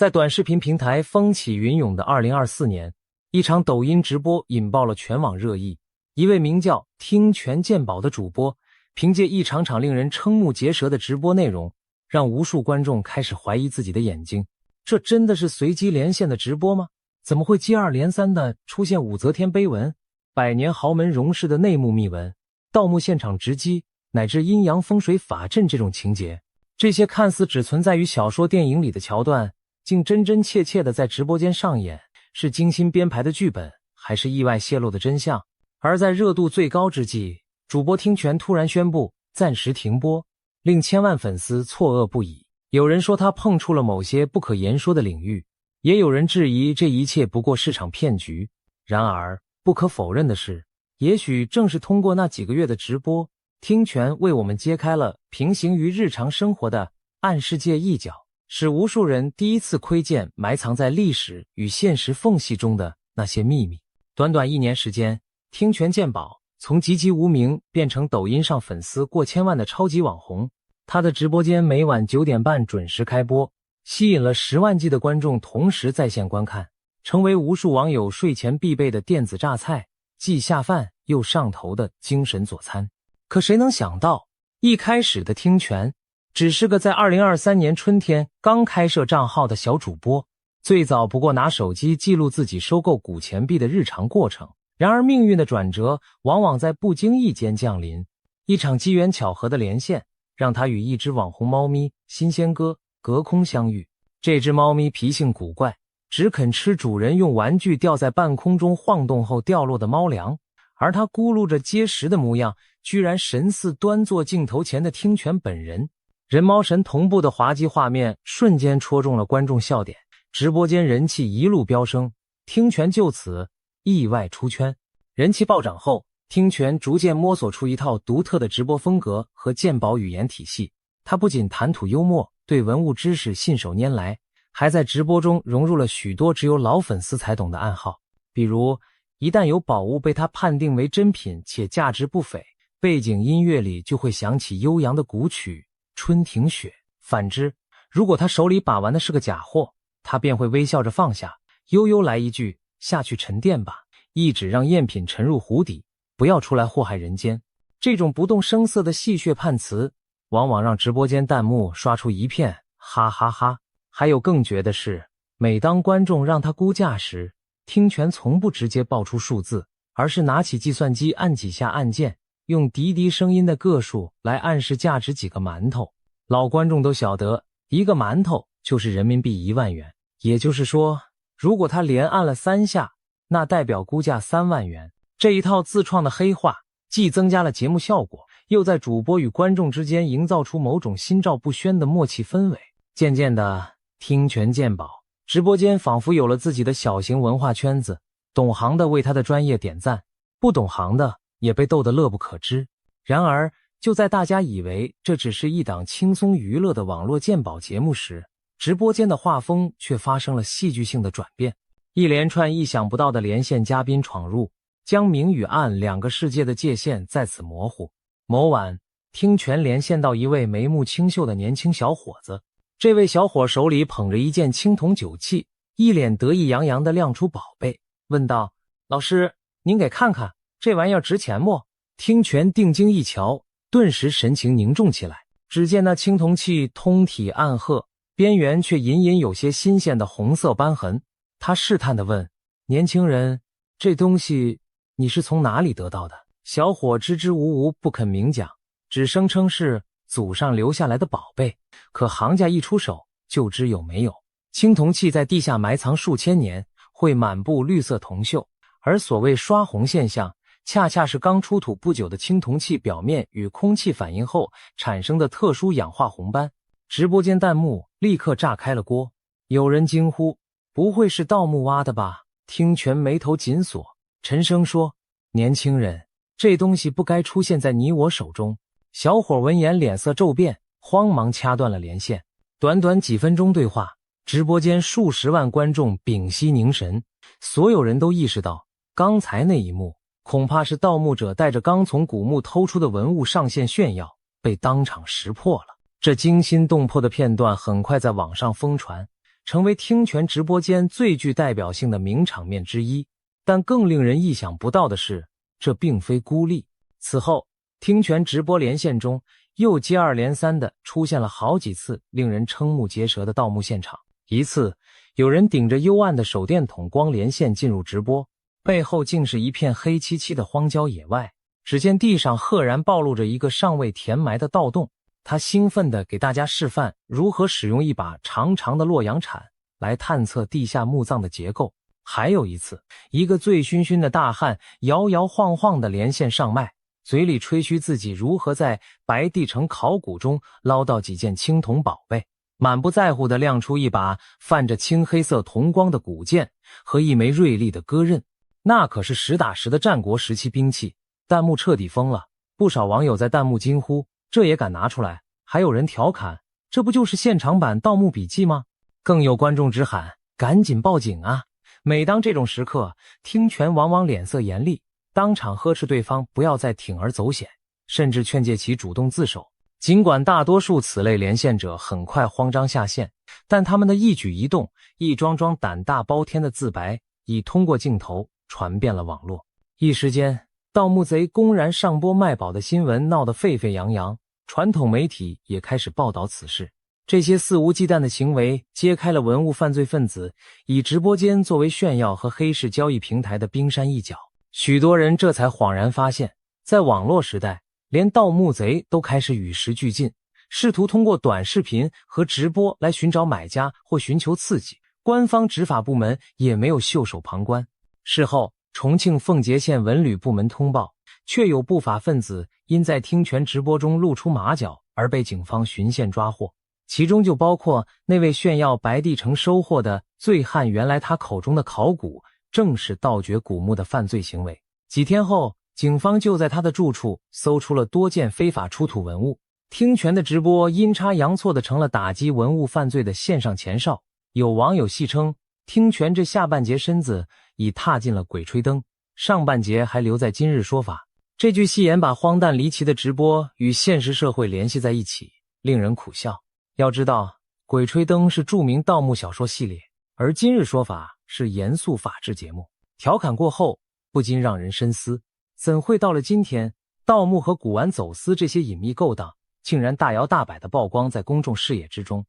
在短视频平台风起云涌的2024年，一场抖音直播引爆了全网热议。一位名叫听泉鉴宝的主播，凭借一场场令人瞠目结舌的直播内容，让无数观众开始怀疑自己的眼睛。这真的是随机连线的直播吗？怎么会接二连三地出现武则天碑文、百年豪门容氏的内幕秘闻、盗墓现场直击，乃至阴阳风水法阵这种情节？这些看似只存在于小说电影里的桥段，竟真真切切地在直播间上演，是精心编排的剧本，还是意外泄露的真相？而在热度最高之际，主播听泉突然宣布暂时停播，令千万粉丝错愕不已。有人说他碰触了某些不可言说的领域，也有人质疑这一切不过是场骗局。然而不可否认的是，也许正是通过那几个月的直播，听泉为我们揭开了平行于日常生活的暗世界一角，使无数人第一次窥见埋藏在历史与现实缝隙中的那些秘密。短短1年时间，听泉鉴宝从籍籍无名变成抖音上粉丝过千万的超级网红。他的直播间每晚9点半准时开播，吸引了10万计的观众同时在线观看，成为无数网友睡前必备的电子榨菜，既下饭又上头的精神佐餐。可谁能想到，一开始的听泉只是个在2023年春天刚开设账号的小主播，最早不过拿手机记录自己收购古钱币的日常过程。然而命运的转折往往在不经意间降临，一场机缘巧合的连线让他与一只网红猫咪新鲜哥隔空相遇。这只猫咪脾性古怪，只肯吃主人用玩具吊在半空中晃动后掉落的猫粮，而它咕噜着结实的模样，居然神似端坐镜头前的听泉本人。人猫神同步的滑稽画面瞬间戳中了观众笑点，直播间人气一路飙升，听泉就此意外出圈。人气暴涨后，听泉逐渐摸索出一套独特的直播风格和鉴宝语言体系。他不仅谈吐幽默，对文物知识信手拈来，还在直播中融入了许多只有老粉丝才懂的暗号。比如，一旦有宝物被他判定为真品且价值不菲，背景音乐里就会响起悠扬的古曲《春庭雪》。反之，如果他手里把玩的是个假货，他便会微笑着放下，悠悠来一句下去沉淀吧，一直让赝品沉入湖底，不要出来祸害人间。这种不动声色的戏谑判词，往往让直播间弹幕刷出一片哈哈哈。还有更绝的是，每当观众让他估价时，听泉从不直接报出数字，而是拿起计算机按几下按键，用滴滴声音的个数来暗示价值几个馒头。老观众都晓得，一个馒头就是人民币1万元，也就是说，如果他连按了3下，那代表估价3万元。这一套自创的黑话，既增加了节目效果，又在主播与观众之间营造出某种心照不宣的默契氛围。渐渐的，听泉鉴宝直播间仿佛有了自己的小型文化圈子，懂行的为他的专业点赞，不懂行的也被逗得乐不可支。然而，就在大家以为这只是一档轻松娱乐的网络鉴宝节目时，直播间的画风却发生了戏剧性的转变。一连串意想不到的连线嘉宾闯入，将明与暗两个世界的界限在此模糊。某晚，听泉连线到一位眉目清秀的年轻小伙子，这位小伙手里捧着一件青铜酒器，一脸得意洋洋地亮出宝贝，问道：老师，您给看看，这玩意儿值钱不？听泉定睛一瞧，顿时神情凝重起来。只见那青铜器通体暗褐，边缘却隐隐有些新鲜的红色斑痕。他试探地问：年轻人，这东西你是从哪里得到的？小伙支支吾吾不肯明讲，只声称是祖上留下来的宝贝。可行家一出手，就知有没有。青铜器在地下埋藏数千年，会满布绿色铜锈，而所谓刷红现象，恰恰是刚出土不久的青铜器表面与空气反应后产生的特殊氧化红斑。直播间弹幕立刻炸开了锅，有人惊呼：不会是盗墓挖的吧？听泉眉头紧锁，沉声说：年轻人，这东西不该出现在你我手中。小伙闻言脸色骤变，慌忙掐断了连线。短短几分钟对话，直播间数十万观众屏息凝神，所有人都意识到，刚才那一幕恐怕是盗墓者带着刚从古墓偷出的文物上线炫耀，被当场识破了。这惊心动魄的片段很快在网上疯传，成为听泉直播间最具代表性的名场面之一。但更令人意想不到的是，这并非孤立。此后，听泉直播连线中又接二连三地出现了好几次令人瞠目结舌的盗墓现场。一次，有人顶着幽暗的手电筒光连线进入直播，背后竟是一片黑漆漆的荒郊野外。只见地上赫然暴露着一个尚未填埋的盗洞，他兴奋地给大家示范如何使用一把长长的洛阳铲来探测地下墓葬的结构。还有一次，一个醉醺醺的大汉摇摇晃晃地连线上麦，嘴里吹嘘自己如何在白帝城考古中捞到几件青铜宝贝，满不在乎地亮出一把泛着青黑色铜光的古剑和一枚锐利的戈刃，那可是实打实的战国时期兵器。弹幕彻底疯了，不少网友在弹幕惊呼，这也敢拿出来？还有人调侃，这不就是现场版《盗墓笔记》吗？更有观众直喊，赶紧报警啊！每当这种时刻，听泉往往脸色严厉，当场呵斥对方不要再铤而走险，甚至劝诫其主动自首。尽管大多数此类连线者很快慌张下线，但他们的一举一动，一桩桩胆大包天的自白，已通过镜头传遍了网络。一时间，盗墓贼公然上播卖宝的新闻闹得沸沸扬扬，传统媒体也开始报道此事。这些肆无忌惮的行为揭开了文物犯罪分子以直播间作为炫耀和黑市交易平台的冰山一角。许多人这才恍然发现，在网络时代，连盗墓贼都开始与时俱进，试图通过短视频和直播来寻找买家或寻求刺激。官方执法部门也没有袖手旁观。事后，重庆奉节县文旅部门通报，确有不法分子因在听泉直播中露出马脚而被警方循线抓获，其中就包括那位炫耀白帝城收获的醉汉。原来他口中的考古正是盗掘古墓的犯罪行为。几天后，警方就在他的住处搜出了多件非法出土文物。听泉的直播阴差阳错地成了打击文物犯罪的线上前哨。有网友戏称，听泉这下半截身子已踏进了鬼吹灯，上半截还留在今日说法。这句戏言把荒诞离奇的直播与现实社会联系在一起，令人苦笑。要知道，鬼吹灯是著名盗墓小说系列，而今日说法是严肃法制节目。调侃过后，不禁让人深思，怎会到了今天，盗墓和古玩走私这些隐秘勾当竟然大摇大摆地曝光在公众视野之中？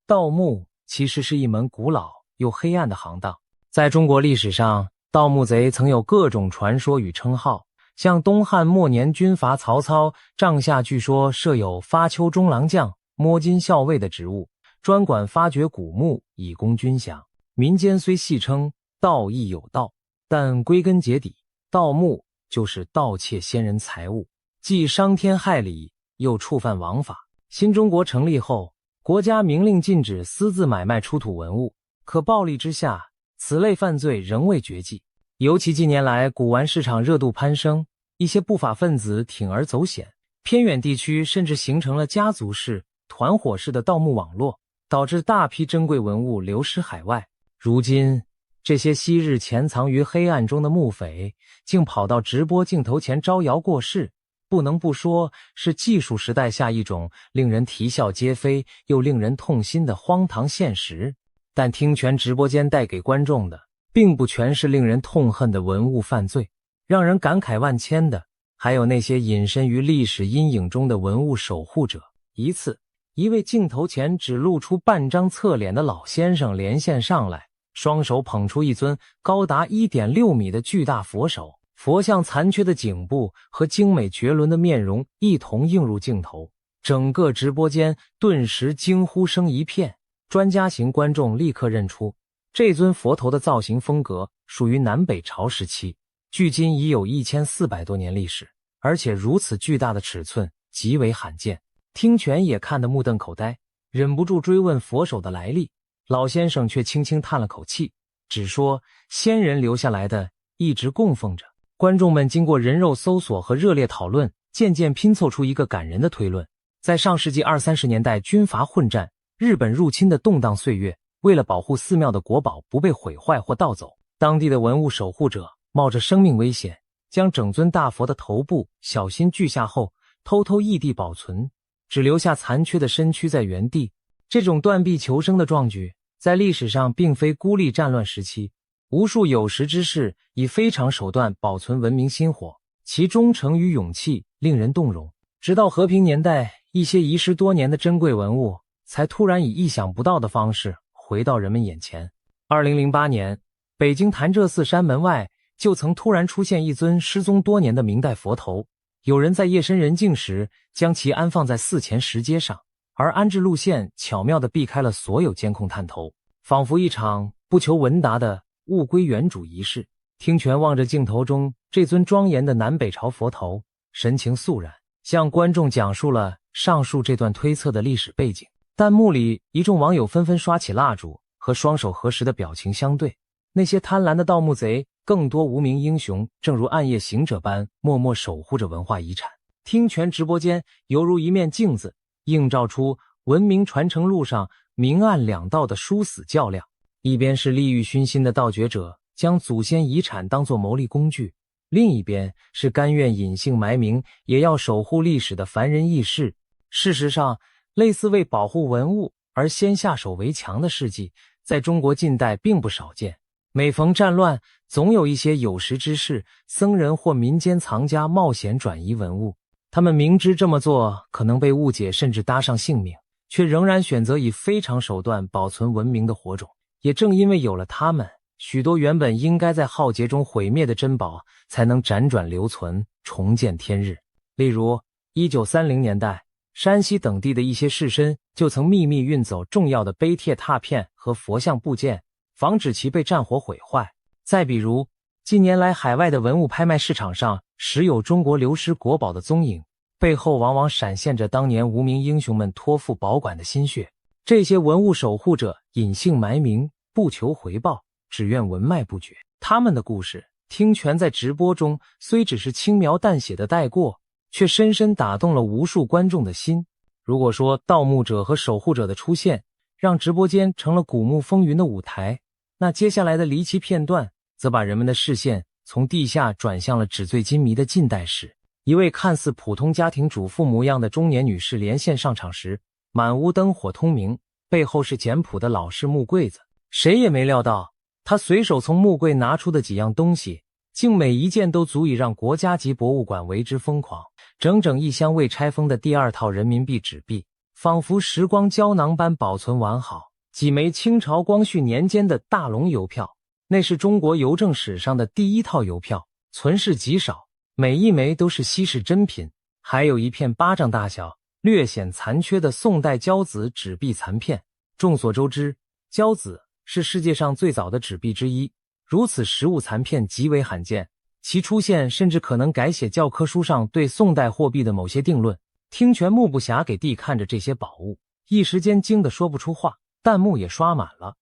盗墓其实是一门古老又黑暗的行当。在中国历史上，盗墓贼曾有各种传说与称号，像东汉末年军阀曹操帐下据说设有发丘中郎将、摸金校尉的职务，专管发掘古墓以供军饷。民间虽戏称盗亦有道，但归根结底，盗墓就是盗窃先人财物，既伤天害理，又触犯王法。新中国成立后，国家明令禁止私自买卖出土文物，可暴力之下，此类犯罪仍未绝迹。尤其近年来古玩市场热度攀升，一些不法分子铤而走险，偏远地区甚至形成了家族式、团伙式的盗墓网络，导致大批珍贵文物流失海外。如今，这些昔日潜藏于黑暗中的墓匪，竟跑到直播镜头前招摇过市，不能不说是技术时代下一种令人啼笑皆非又令人痛心的荒唐现实。但听泉直播间带给观众的，并不全是令人痛恨的文物犯罪，让人感慨万千的，还有那些隐身于历史阴影中的文物守护者。一次，一位镜头前只露出半张侧脸的老先生连线上来，双手捧出一尊高达 1.6 米的巨大佛手，佛像残缺的颈部和精美绝伦的面容一同映入镜头，整个直播间顿时惊呼声一片。专家型观众立刻认出，这尊佛头的造型风格属于南北朝时期，距今已有1400多年历史，而且如此巨大的尺寸极为罕见。听泉也看得目瞪口呆，忍不住追问佛手的来历。老先生却轻轻叹了口气，只说先人留下来的，一直供奉着。观众们经过人肉搜索和热烈讨论，渐渐拼凑出一个感人的推论。在上世纪20-30年代军阀混战、日本入侵的动荡岁月，为了保护寺庙的国宝不被毁坏或盗走，当地的文物守护者冒着生命危险，将整尊大佛的头部小心锯下后，偷偷异地保存，只留下残缺的身躯在原地。这种断臂求生的壮举，在历史上并非孤立战乱时期，无数有识之士以非常手段保存文明薪火，其忠诚与勇气令人动容。直到和平年代，一些遗失多年的珍贵文物才突然以意想不到的方式回到人们眼前。2008年，北京潭柘寺山门外就曾突然出现一尊失踪多年的明代佛头，有人在夜深人静时将其安放在寺前石阶上，而安置路线巧妙地避开了所有监控探头，仿佛一场不求闻达的物归原主仪式。听泉望着镜头中这尊庄严的南北朝佛头，神情肃然，向观众讲述了上述这段推测的历史背景。弹幕里一众网友纷纷刷起蜡烛，和双手合十的表情相对。那些贪婪的盗墓贼，更多无名英雄，正如暗夜行者般默默守护着文化遗产。听泉直播间犹如一面镜子，映照出文明传承路上明暗两道的殊死较量。一边是利欲熏心的盗掘者，将祖先遗产当作牟利工具；另一边是甘愿隐姓埋名也要守护历史的凡人义士。事实上，类似为保护文物而先下手为强的事迹，在中国近代并不少见。每逢战乱，总有一些有识之士、僧人或民间藏家冒险转移文物。他们明知这么做可能被误解，甚至搭上性命，却仍然选择以非常手段保存文明的火种。也正因为有了他们，许多原本应该在浩劫中毁灭的珍宝才能辗转留存，重见天日。例如1930年代，山西等地的一些士绅就曾秘密运走重要的碑帖拓片和佛像部件，防止其被战火毁坏。再比如，近年来海外的文物拍卖市场上时有中国流失国宝的踪影，背后往往闪现着当年无名英雄们托付保管的心血。这些文物守护者隐姓埋名，不求回报，只愿文脉不绝。他们的故事，听泉在直播中虽只是轻描淡写的带过，却深深打动了无数观众的心。如果说盗墓者和守护者的出现让直播间成了古墓风云的舞台，那接下来的离奇片段则把人们的视线从地下转向了纸醉金迷的近代史。一位看似普通家庭主妇模样的中年女士连线上场时，满屋灯火通明，背后是简朴的老式木柜子。谁也没料到，她随手从木柜拿出的几样东西，竟每一件都足以让国家级博物馆为之疯狂。整整一箱未拆封的第二套人民币纸币，仿佛时光胶囊般保存完好。几枚清朝光绪年间的大龙邮票，那是中国邮政史上的第一套邮票，存世极少，每一枚都是稀世珍品。还有一片巴掌大小、略显残缺的宋代交子纸币残片。众所周知，交子是世界上最早的纸币之一，如此实物残片极为罕见，其出现甚至可能改写教科书上对宋代货币的某些定论。听泉目不暇给地看着这些宝物，一时间惊得说不出话，弹幕也刷满了。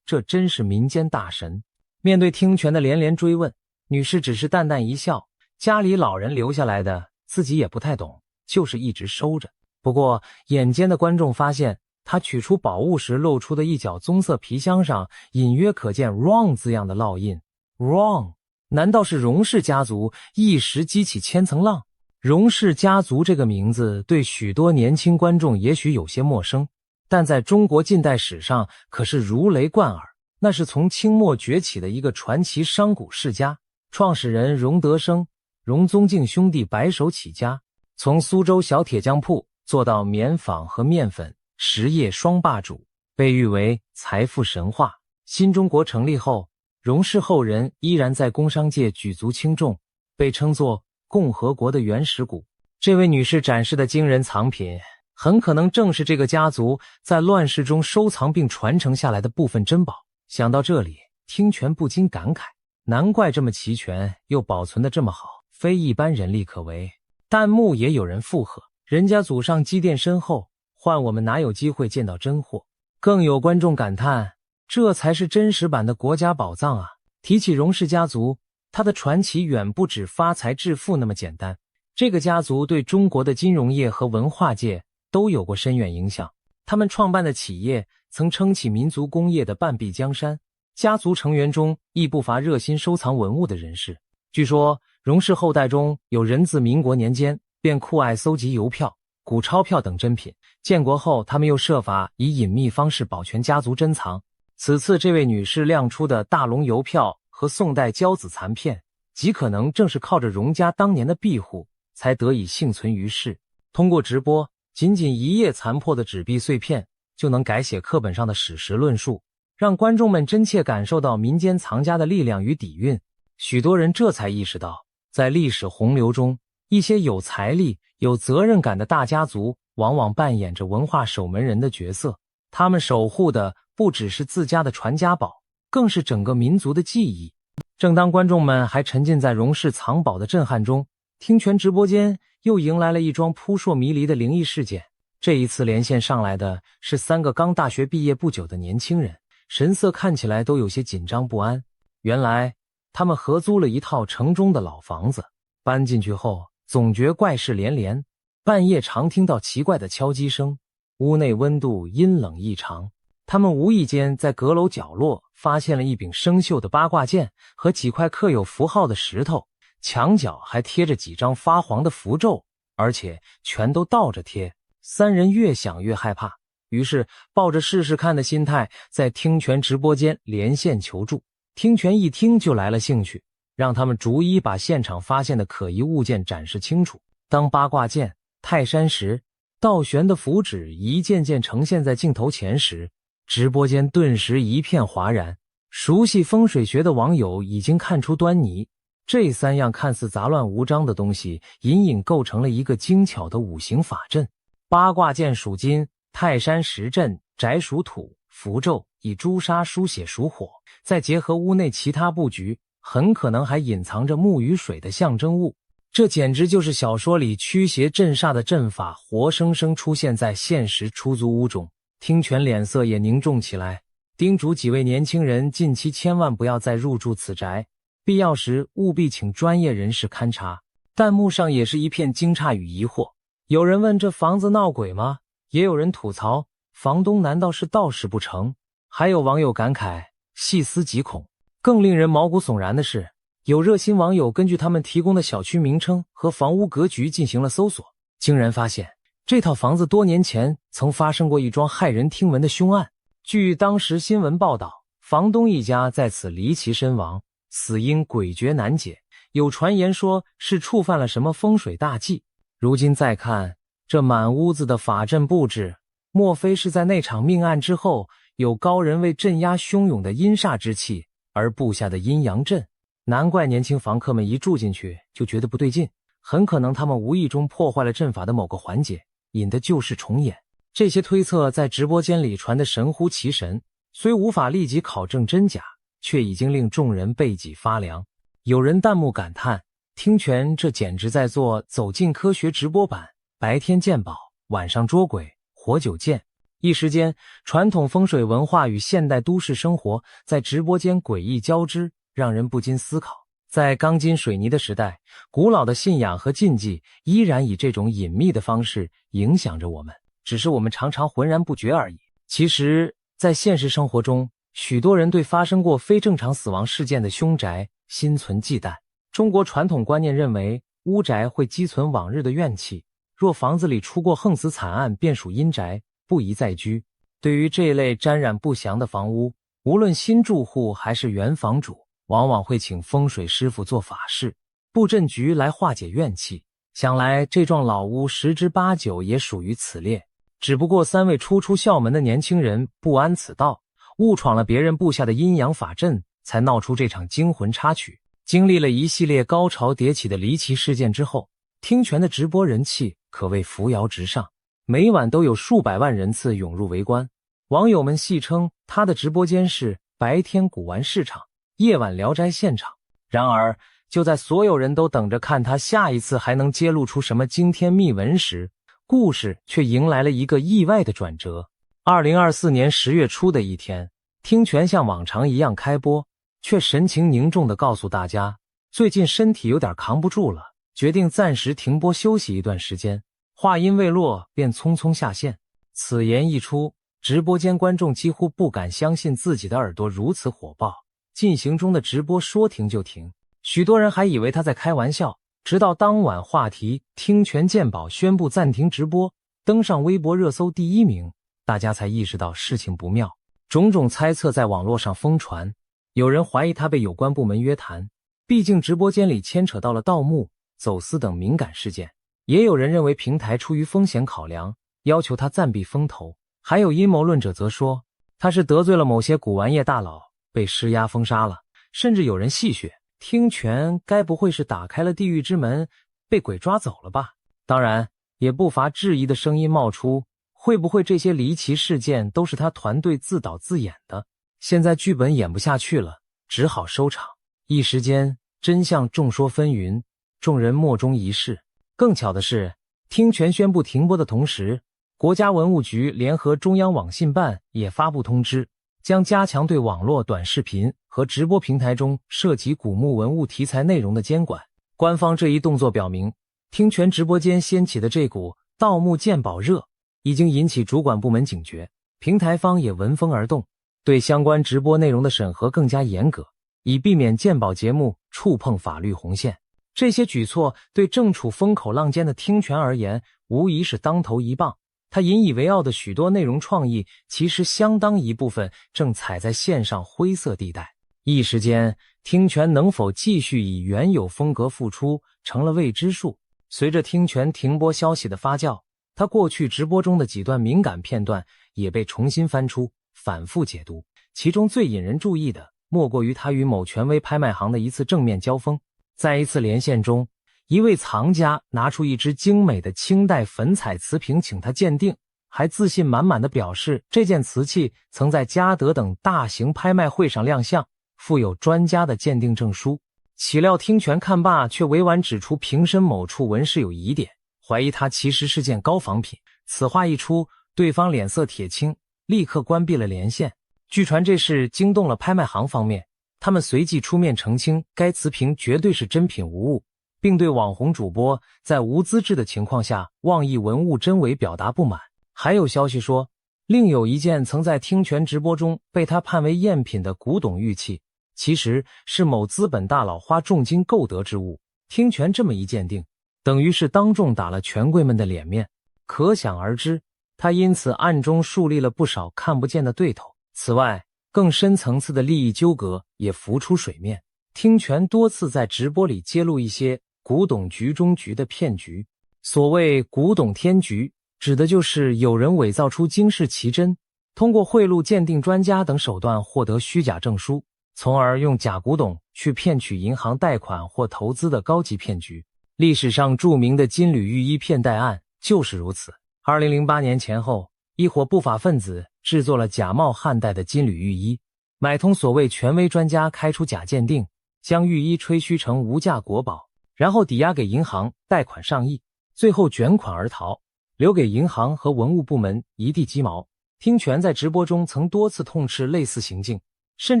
这真是民间大神。面对听泉的连连追问，女士只是淡淡一笑，家里老人留下来的，自己也不太懂，就是一直收着。不过眼尖的观众发现，她取出宝物时露出的一角棕色皮箱上隐约可见 Wrong 字样的烙印。Wrong， 难道是荣氏家族一时激起千层浪？荣氏家族这个名字对许多年轻观众也许有些陌生，但在中国近代史上可是如雷贯耳。那是从清末崛起的一个传奇商贾世家，创始人荣德生、荣宗敬兄弟白手起家，从苏州小铁匠铺做到棉纺和面粉、实业双霸主，被誉为财富神话。新中国成立后，荣氏后人依然在工商界举足轻重，被称作共和国的原始股。这位女士展示的惊人藏品，很可能正是这个家族在乱世中收藏并传承下来的部分珍宝。想到这里，听泉不禁感慨，难怪这么齐全又保存得这么好，非一般人力可为。弹幕也有人附和，人家祖上积淀深厚，换我们哪有机会见到真货。更有观众感叹，这才是真实版的国家宝藏啊。提起荣氏家族，他的传奇远不止发财致富那么简单。这个家族对中国的金融业和文化界都有过深远影响，他们创办的企业曾撑起民族工业的半壁江山。家族成员中亦不乏热心收藏文物的人士。据说荣氏后代中有人自民国年间便酷爱搜集邮票，古钞票等珍品。建国后，他们又设法以隐秘方式保全家族珍藏。此次这位女士亮出的大龙邮票和宋代交子残片，极可能正是靠着荣家当年的庇护，才得以幸存于世。通过直播，仅仅一页残破的纸币碎片，就能改写课本上的史实论述，让观众们真切感受到民间藏家的力量与底蕴。许多人这才意识到，在历史洪流中，一些有财力、有责任感的大家族往往扮演着文化守门人的角色，他们守护的不只是自家的传家宝，更是整个民族的记忆。正当观众们还沉浸在荣氏藏宝的震撼中，听泉直播间又迎来了一桩扑朔迷离的灵异事件。这一次连线上来的是3个刚大学毕业不久的年轻人，神色看起来都有些紧张不安。原来他们合租了一套城中的老房子，搬进去后总觉怪事连连，半夜常听到奇怪的敲击声，屋内温度阴冷异常。他们无意间在阁楼角落发现了一柄生锈的八卦剑和几块刻有符号的石头，墙角还贴着几张发黄的符咒，而且全都倒着贴。3人越想越害怕，于是抱着试试看的心态在听泉直播间连线求助。听泉一听就来了兴趣，让他们逐一把现场发现的可疑物件展示清楚。当八卦剑、泰山石、倒悬的符纸一件件呈现在镜头前时，直播间顿时一片哗然。熟悉风水学的网友已经看出端倪，这3样看似杂乱无章的东西隐隐构成了一个精巧的五行法阵。八卦剑属金，泰山石阵宅属土，符咒以朱砂书写属火，再结合屋内其他布局，很可能还隐藏着木与水的象征物。这简直就是小说里驱邪镇煞的阵法，活生生出现在现实出租屋中。听泉脸色也凝重起来，叮嘱几位年轻人近期千万不要再入住此宅，必要时务必请专业人士勘察。弹幕上也是一片惊诧与疑惑，有人问这房子闹鬼吗？也有人吐槽房东难道是道士不成？还有网友感慨细思极恐。更令人毛骨悚然的是，有热心网友根据他们提供的小区名称和房屋格局进行了搜索，竟然发现这套房子多年前曾发生过一桩骇人听闻的凶案。据当时新闻报道，房东一家在此离奇身亡，死因诡谲难解，有传言说是触犯了什么风水大忌。如今再看这满屋子的法阵布置，莫非是在那场命案之后，有高人为镇压汹涌的阴煞之气而布下的阴阳阵？难怪年轻房客们一住进去就觉得不对劲，很可能他们无意中破坏了阵法的某个环节，引得旧事重演。这些推测在直播间里传得神乎其神，虽无法立即考证真假，却已经令众人背脊发凉。有人弹幕感叹，听泉这简直在做走进科学直播版，白天见宝，晚上捉鬼，活久见。一时间，传统风水文化与现代都市生活在直播间诡异交织，让人不禁思考，在钢筋水泥的时代，古老的信仰和禁忌依然以这种隐秘的方式影响着我们，只是我们常常浑然不觉而已。其实，在现实生活中，许多人对发生过非正常死亡事件的凶宅心存忌惮。中国传统观念认为，屋宅会积存往日的怨气，若房子里出过横死惨案，便属阴宅，不宜再居。对于这类沾染不祥的房屋，无论新住户还是原房主，往往会请风水师傅做法事、布阵局来化解怨气。想来这幢老屋10之8九也属于此列，只不过3位初出校门的年轻人不谙此道，误闯了别人布下的阴阳法阵，才闹出这场惊魂插曲。经历了一系列高潮迭起的离奇事件之后，听泉的直播人气可谓扶摇直上，每晚都有数百万人次涌入围观。网友们戏称他的直播间是白天古玩市场，夜晚聊斋现场。然而就在所有人都等着看他下一次还能揭露出什么惊天秘闻时，故事却迎来了一个意外的转折。2024年10月初的一天，听泉像往常一样开播，却神情凝重地告诉大家，最近身体有点扛不住了，决定暂时停播休息一段时间。话音未落，便匆匆下线。此言一出，直播间观众几乎不敢相信自己的耳朵如此火爆，进行中的直播说停就停，许多人还以为他在开玩笑，直到当晚话题听权鉴宝宣布暂停直播，登上微博热搜第1名，大家才意识到事情不妙。种种猜测在网络上疯传，有人怀疑他被有关部门约谈，毕竟直播间里牵扯到了盗墓、走私等敏感事件。也有人认为平台出于风险考量，要求他暂避风头。还有阴谋论者则说，他是得罪了某些古玩业大佬，被施压封杀了。甚至有人戏谑，听权该不会是打开了地狱之门，被鬼抓走了吧？当然，也不乏质疑的声音冒出，会不会这些离奇事件都是他团队自导自演的？现在剧本演不下去了，只好收场。一时间，真相众说纷纭，众人莫衷一是。更巧的是，听权宣布停播的同时，国家文物局联合中央网信办也发布通知，将加强对网络短视频和直播平台中涉及古墓文物题材内容的监管。官方这一动作表明，听权直播间掀起的这股盗墓鉴宝热已经引起主管部门警觉，平台方也闻风而动，对相关直播内容的审核更加严格，以避免鉴宝节目触碰法律红线。这些举措对正处风口浪尖的听权而言，无疑是当头一棒。他引以为傲的许多内容创意，其实相当一部分正踩在线上灰色地带。一时间，听权能否继续以原有风格复出，成了未知数。随着听权停播消息的发酵，他过去直播中的几段敏感片段也被重新翻出，反复解读。其中最引人注意的，莫过于他与某权威拍卖行的一次正面交锋。在一次连线中，一位藏家拿出一只精美的清代粉彩瓷瓶请他鉴定，还自信满满地表示这件瓷器曾在嘉德等大型拍卖会上亮相，附有专家的鉴定证书。岂料听权看罢，却委婉指出瓶身某处纹饰有疑点，怀疑它其实是件高仿品。此话一出，对方脸色铁青，立刻关闭了连线。据传这事惊动了拍卖行方面，他们随即出面澄清该瓷瓶绝对是真品无误，并对网红主播在无资质的情况下妄议文物真伪表达不满。还有消息说，另有一件曾在听权直播中被他判为赝品的古董玉器，其实是某资本大佬花重金购得之物。听权这么一鉴定，等于是当众打了权贵们的脸面，可想而知，他因此暗中树立了不少看不见的对头。此外，更深层次的利益纠葛也浮出水面。听权多次在直播里揭露一些古董局中局的骗局。所谓古董天局，指的就是有人伪造出惊世奇珍，通过贿赂鉴定专家等手段获得虚假证书，从而用假古董去骗取银行贷款或投资的高级骗局。历史上著名的金缕玉衣骗贷案就是如此。2008年前后，一伙不法分子制作了假冒汉代的金缕玉衣，买通所谓权威专家开出假鉴定，将玉衣吹嘘成无价国宝，然后抵押给银行贷款上亿，最后卷款而逃，留给银行和文物部门一地鸡毛。听权在直播中曾多次痛斥类似行径，甚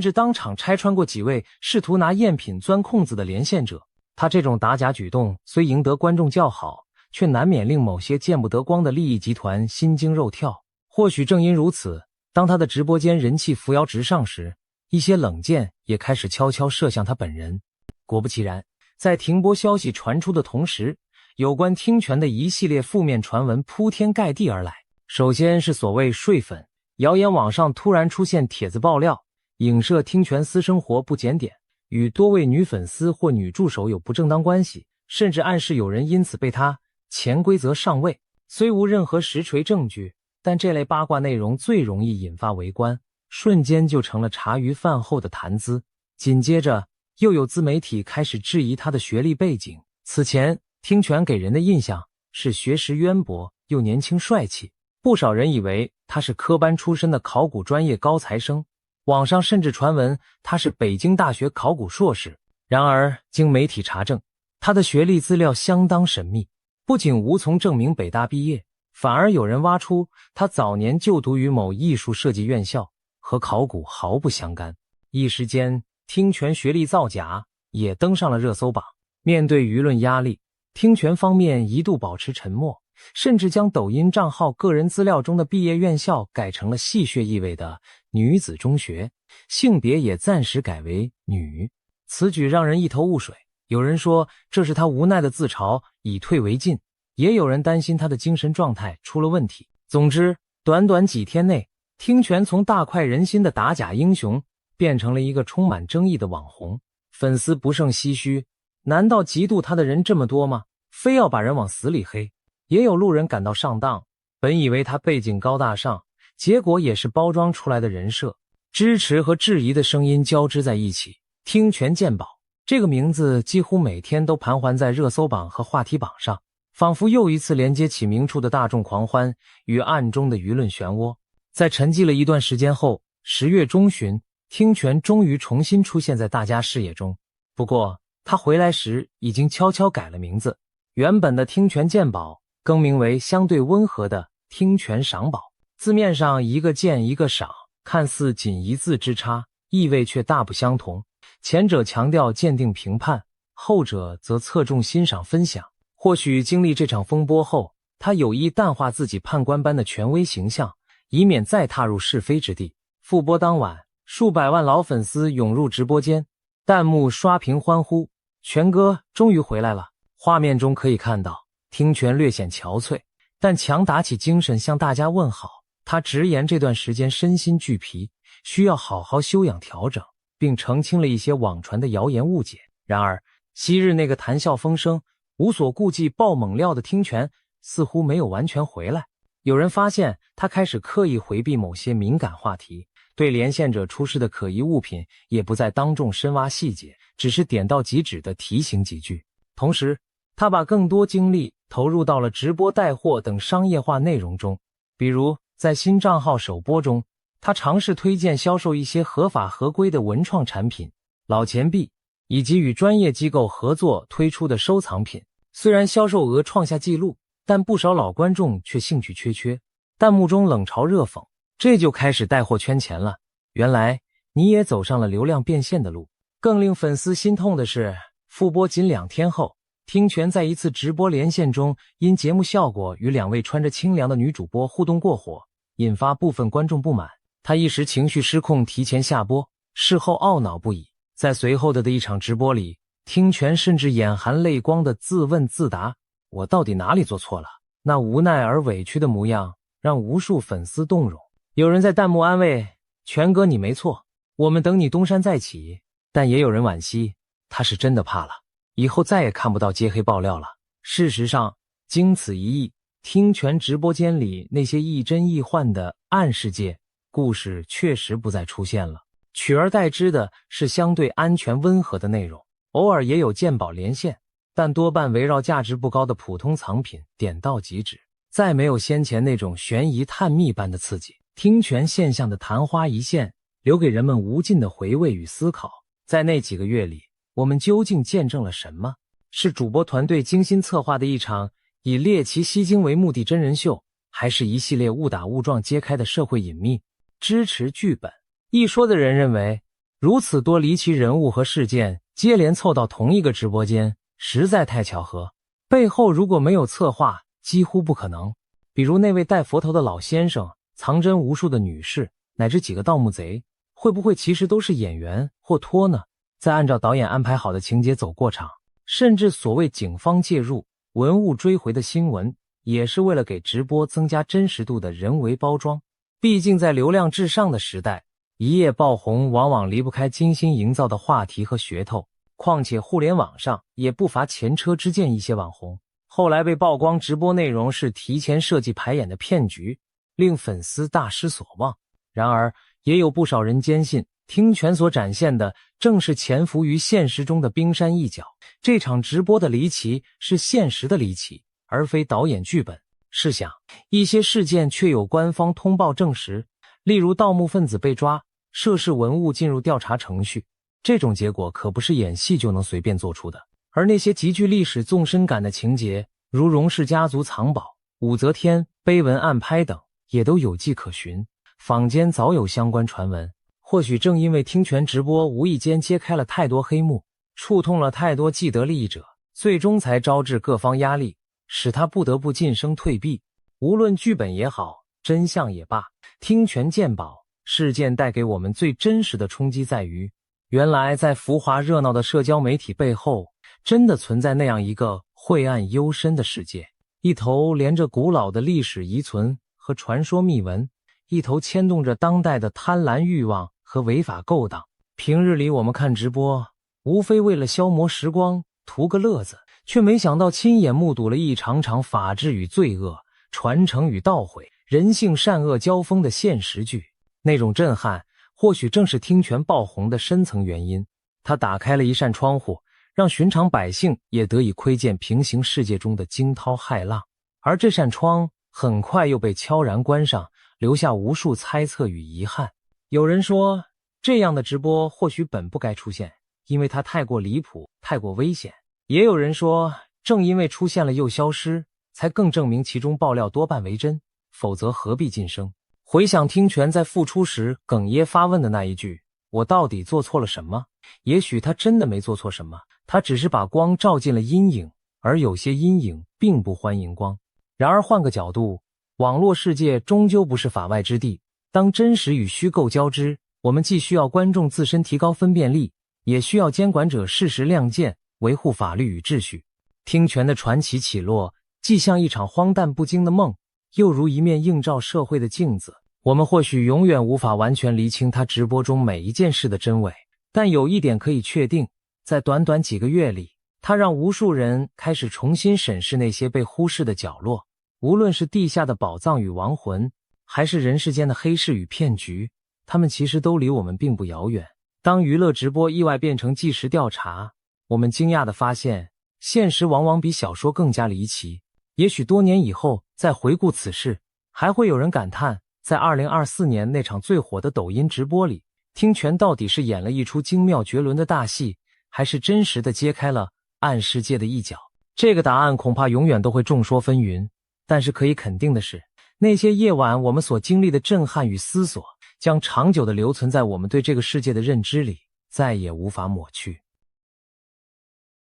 至当场拆穿过几位试图拿赝品钻空子的连线者。他这种打假举动虽赢得观众叫好，却难免令某些见不得光的利益集团心惊肉跳。或许正因如此，当他的直播间人气扶摇直上时，一些冷箭也开始悄悄射向他本人。果不其然，在停播消息传出的同时，有关听权的一系列负面传闻铺天盖地而来。首先是所谓睡粉，谣言网上突然出现帖子爆料，影射听权私生活不检点，与多位女粉丝或女助手有不正当关系，甚至暗示有人因此被他潜规则上位。虽无任何实锤证据，但这类八卦内容最容易引发围观，瞬间就成了茶余饭后的谈资。紧接着，又有自媒体开始质疑他的学历背景。此前，听权给人的印象是学识渊博又年轻帅气，不少人以为他是科班出身的考古专业高材生，网上甚至传闻他是北京大学考古硕士。然而，经媒体查证，他的学历资料相当神秘，不仅无从证明北大毕业，反而有人挖出他早年就读于某艺术设计院校，和考古毫不相干。一时间，听权学历造假也登上了热搜榜。面对舆论压力，听权方面一度保持沉默，甚至将抖音账号个人资料中的毕业院校改成了戏谑意味的女子中学，性别也暂时改为女。此举让人一头雾水，有人说这是他无奈的自嘲，以退为进，也有人担心他的精神状态出了问题。总之，短短几天内，听泉从大快人心的打假英雄变成了一个充满争议的网红，粉丝不胜唏嘘，难道嫉妒他的人这么多吗？非要把人往死里黑。也有路人感到上当，本以为他背景高大上，结果也是包装出来的人设。支持和质疑的声音交织在一起，听泉鉴宝这个名字几乎每天都盘桓在热搜榜和话题榜上，仿佛又一次连接起明处的大众狂欢与暗中的舆论漩涡。在沉寂了一段时间后，10月中旬，听泉终于重新出现在大家视野中。不过他回来时已经悄悄改了名字，原本的听泉鉴宝更名为相对温和的听泉赏宝。字面上一个鉴一个赏，看似仅一字之差，意味却大不相同。前者强调鉴定评判，后者则侧重欣赏分享。或许经历这场风波后，他有意淡化自己判官般的权威形象，以免再踏入是非之地。复播当晚，数百万老粉丝涌入直播间，弹幕刷屏欢呼，泉哥终于回来了。画面中可以看到听泉略显憔悴，但强打起精神向大家问好。他直言这段时间身心俱疲，需要好好休养调整，并澄清了一些网传的谣言误解。然而昔日那个谈笑风生、无所顾忌爆猛料的听泉似乎没有完全回来。有人发现他开始刻意回避某些敏感话题，对连线者出示的可疑物品也不再当众深挖细节，只是点到即止地提醒几句。同时他把更多精力投入到了直播带货等商业化内容中，比如在新账号首播中，他尝试推荐销售一些合法合规的文创产品、老钱币，以及与专业机构合作推出的收藏品。虽然销售额创下纪录，但不少老观众却兴趣缺缺，弹幕中冷嘲热讽，这就开始带货圈钱了。原来你也走上了流量变现的路。更令粉丝心痛的是，复播仅2天后，听泉在一次直播连线中因节目效果与2位穿着清凉的女主播互动过火，引发部分观众不满。他一时情绪失控，提前下播，事后懊恼不已。在随后的一场直播里，听泉甚至眼含泪光的自问自答，我到底哪里做错了？那无奈而委屈的模样让无数粉丝动容。有人在弹幕安慰，泉哥你没错，我们等你东山再起。但也有人惋惜，他是真的怕了，以后再也看不到揭黑爆料了。事实上，经此一役，听泉直播间里那些亦真亦幻的暗世界故事确实不再出现了，取而代之的是相对安全温和的内容，偶尔也有鉴宝连线，但多半围绕价值不高的普通藏品，点到即止，再没有先前那种悬疑探秘般的刺激。听泉现象的昙花一现，留给人们无尽的回味与思考。在那几个月里，我们究竟见证了什么？是主播团队精心策划的一场以猎奇吸睛为目的真人秀，还是一系列误打误撞揭开的社会隐秘？支持剧本一说的人认为，如此多离奇人物和事件接连凑到同一个直播间，实在太巧合，背后如果没有策划，几乎不可能。比如那位戴佛头的老先生，藏针无数的女士，乃至几个盗墓贼，会不会其实都是演员或托呢？再按照导演安排好的情节走过场，甚至所谓警方介入、文物追回的新闻，也是为了给直播增加真实度的人为包装。毕竟在流量至上的时代，一夜爆红往往离不开精心营造的话题和噱头，况且互联网上也不乏前车之鉴一些网红，后来被曝光直播内容是提前设计排演的骗局，令粉丝大失所望。然而也有不少人坚信，听泉所展现的正是潜伏于现实中的冰山一角，这场直播的离奇是现实的离奇，而非导演剧本。试想，一些事件却有官方通报证实，例如盗墓分子被抓，涉事文物进入调查程序，这种结果可不是演戏就能随便做出的。而那些极具历史纵深感的情节，如荣氏家族藏宝、武则天碑文暗拍等，也都有迹可循，坊间早有相关传闻。或许正因为听泉直播无意间揭开了太多黑幕，触痛了太多既得利益者，最终才招致各方压力，使他不得不晋升退避。无论剧本也好，真相也罢，听泉鉴宝事件带给我们最真实的冲击在于，原来在浮华热闹的社交媒体背后，真的存在那样一个晦暗幽深的世界，一头连着古老的历史遗存和传说秘闻，一头牵动着当代的贪婪欲望和违法勾当。平日里我们看直播，无非为了消磨时光，图个乐子，却没想到亲眼目睹了一场场法治与罪恶、传承与悼悔、人性善恶交锋的现实剧。那种震撼，或许正是听权爆红的深层原因。它打开了一扇窗户，让寻常百姓也得以窥见平行世界中的惊涛骇浪。而这扇窗很快又被悄然关上，留下无数猜测与遗憾。有人说，这样的直播或许本不该出现，因为它太过离谱，太过危险。也有人说，正因为出现了又消失，才更证明其中爆料多半为真，否则何必晋升？回想听权在复出时哽咽发问的那一句，我到底做错了什么？也许他真的没做错什么，他只是把光照进了阴影，而有些阴影并不欢迎光。然而换个角度，网络世界终究不是法外之地，当真实与虚构交织，我们既需要观众自身提高分辨力，也需要监管者适时亮剑，维护法律与秩序。听权的传奇起落，既像一场荒诞不经的梦，又如一面映照社会的镜子。我们或许永远无法完全厘清他直播中每一件事的真伪，但有一点可以确定，在短短几个月里，他让无数人开始重新审视那些被忽视的角落。无论是地下的宝藏与亡魂，还是人世间的黑市与骗局，他们其实都离我们并不遥远。当娱乐直播意外变成纪实调查，我们惊讶地发现，现实往往比小说更加离奇。也许多年以后再回顾此事，还会有人感叹，在2024年那场最火的抖音直播里，听权到底是演了一出精妙绝伦的大戏，还是真实地揭开了暗世界的一角？这个答案恐怕永远都会众说纷纭，但是可以肯定的是，那些夜晚我们所经历的震撼与思索，将长久地留存在我们对这个世界的认知里，再也无法抹去。